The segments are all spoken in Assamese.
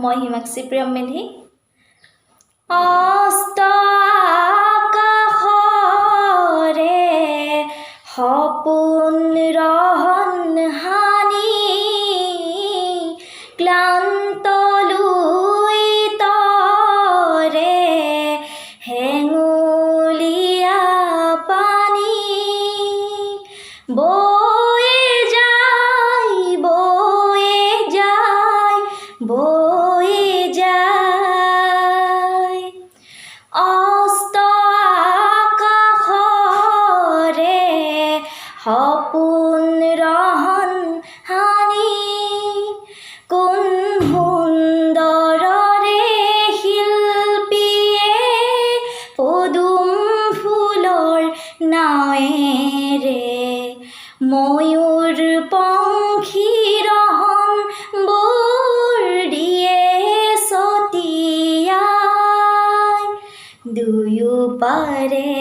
মই হিমাক্ষী প্ৰিয়ম মেধি। অস্ত আকাশৰে সপোন ৰহন হানি ক্লান্ত লুইতৰে হেঙুলীয়া পানী বয়ে যায় বয়ে যায় বয়ে যায় অস্ত আকাশৰে সপোন ৰহন হানি কোন সুন্দৰৰে শিল্পীয়ে পদুম ফুলৰ নাৱেৰে ময়ূৰ পংখী ৰহন বোৰ দিয়ে ছটিয়াই দুয়ো পাৰে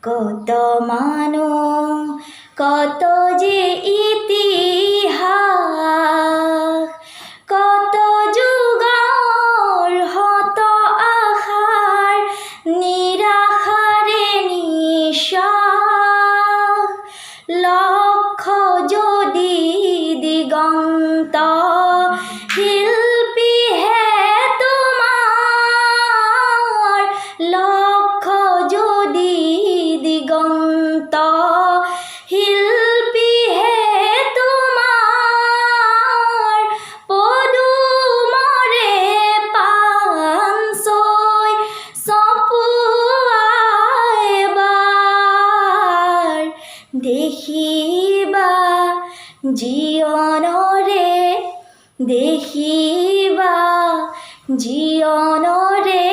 কত মানুহ কত যে ইতিহাস কত যুগৰ হত আশাৰ নিৰাশাৰে নিশ্বাস লক্ষ যদি দিগন্ত শিল্পী হে তোমাৰ লক্ষ যদি দিগন্ত শিল্পী হে তোমাৰ পদুমৰে পানচৈ চপোৱা এবাৰ দেখিবা জীৱনৰে দেখিবা জীৱনৰে